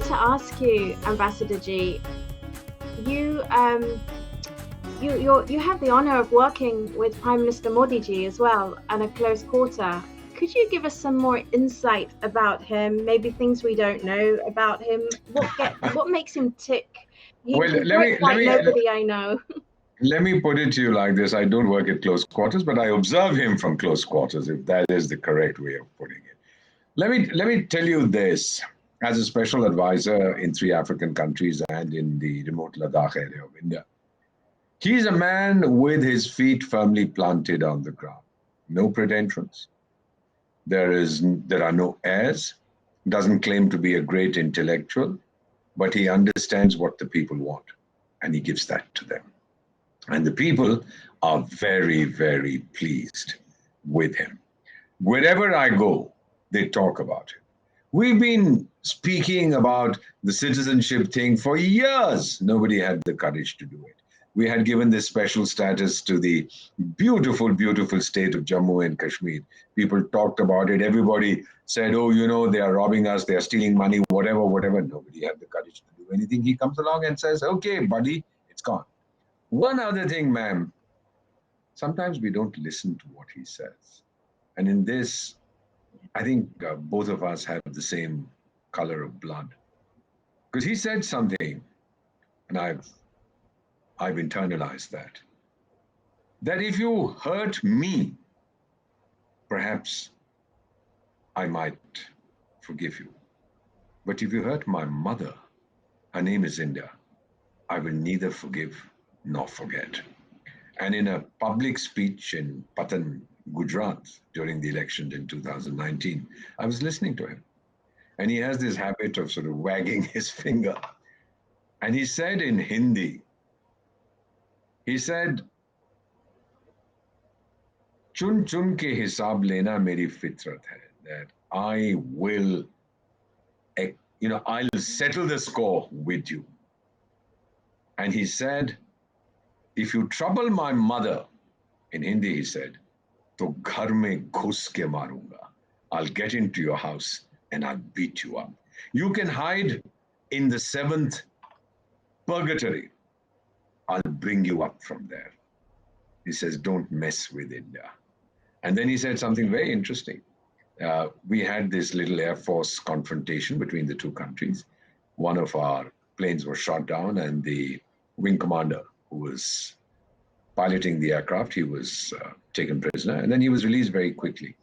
to ask you, Ambassador G, you have the honor of working with Prime Minister Modi ji as well at a close quarter. Could you give us some more insight about him? Maybe things we don't know about him. What makes him tick? He works like nobody I know. Let me put it to you like this. I don't work at close quarters, but I observe him from close quarters, if that is the correct way of putting it. Let me tell you this. As a special advisor in 3 African countries and in the remote Ladakh area of India, he's a man with his feet firmly planted on the ground. No pretensions. There are no airs. Doesn't claim to be a great intellectual, but he understands what the people want, and he gives that to them. And the people are very, very pleased with him. Wherever I go, they talk about it. We've been speaking about the citizenship thing for years. Nobody had the courage to do it. We had given this special status to the beautiful, beautiful state of Jammu and Kashmir. People talked about it. Everybody said, oh, you know, they are robbing us, they are stealing money, whatever. Nobody had the courage to do anything. He comes along and says, okay, buddy, it's gone. One other thing, ma'am, sometimes we don't listen to what he says. And in this, I think both of us have the same color of blood. Because he said something, and I've internalized that if you hurt me, perhaps I might forgive you. But if you hurt my mother, her name is India, I will neither forgive nor forget. And in a public speech in Patan, Gujarat, during the election in 2019, I was listening to him. And he has this habit of sort of wagging his finger. And he said in Hindi, he said, chun chun ke hisab lena meri fitrat hai, that I will, I'll settle the score with you. And he said, if you trouble my mother, in Hindi he said, to ghar mein ghus ke marunga. I'll get into your house and I'll beat you up. You can hide in the 7th purgatory. I'll bring you up from there. He says, don't mess with India. And then he said something very interesting. We had this little Air Force confrontation between the 2 countries. One of our planes was shot down, and the wing commander who was piloting the aircraft, he was taken prisoner, and then he was released very quickly.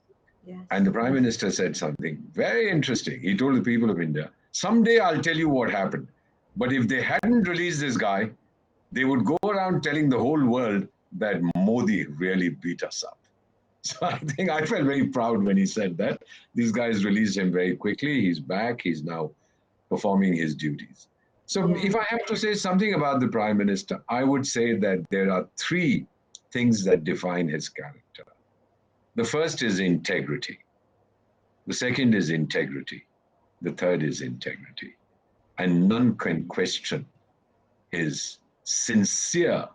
Yes. And the Prime Minister said something very interesting. He told the people of India, someday I'll tell you what happened. But if they hadn't released this guy, they would go around telling the whole world that Modi really beat us up. So I think I felt very proud when he said that. These guys released him very quickly. He's back. He's now performing his duties. So if I have to say something about the Prime Minister, I would say that there are 3 things that define his character. The first is integrity. The second is integrity. The third is integrity. And none can question his sincere,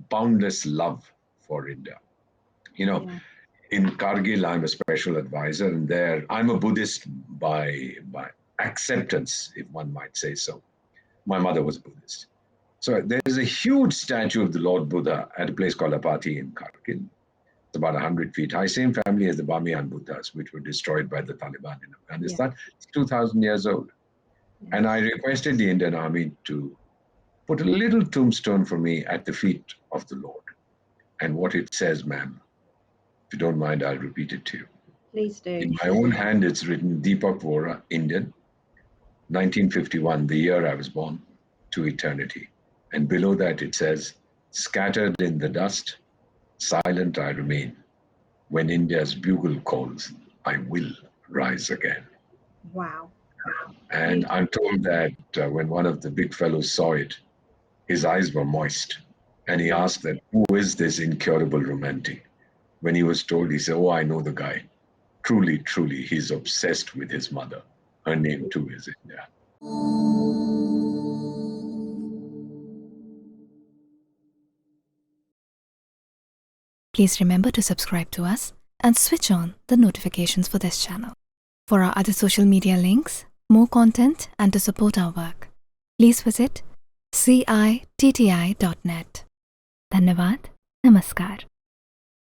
boundless love for India. In Kargil, I'm a special advisor, and there I'm a Buddhist by acceptance, if one might say so. My mother was Buddhist. So there's a huge statue of the Lord Buddha at a place called Apati in Kargil. It's about 100 feet high, same family as the Bamiyan Buddhas, which were destroyed by the Taliban in Afghanistan. Yeah. It's 2,000 years old. Yes. And I requested the Indian Army to put a little tombstone for me at the feet of the Lord. And what it says, ma'am, if you don't mind, I'll repeat it to you. Please do. In my own hand, it's written Deepak Vohra, Indian, 1951, the year I was born, to eternity. And below that it says, scattered in the dust, silent I remain. When India's bugle calls, I will rise again. Wow. And I'm told that when one of the big fellows saw it, his eyes were moist. And he asked that, who is this incurable romantic? When he was told, he said, oh, I know the guy. Truly, truly, he's obsessed with his mother. Her name too is India. Please remember to subscribe to us and switch on the notifications for this channel. For our other social media links, more content and to support our work, please visit citti.net. धन्यवाद. Namaskar.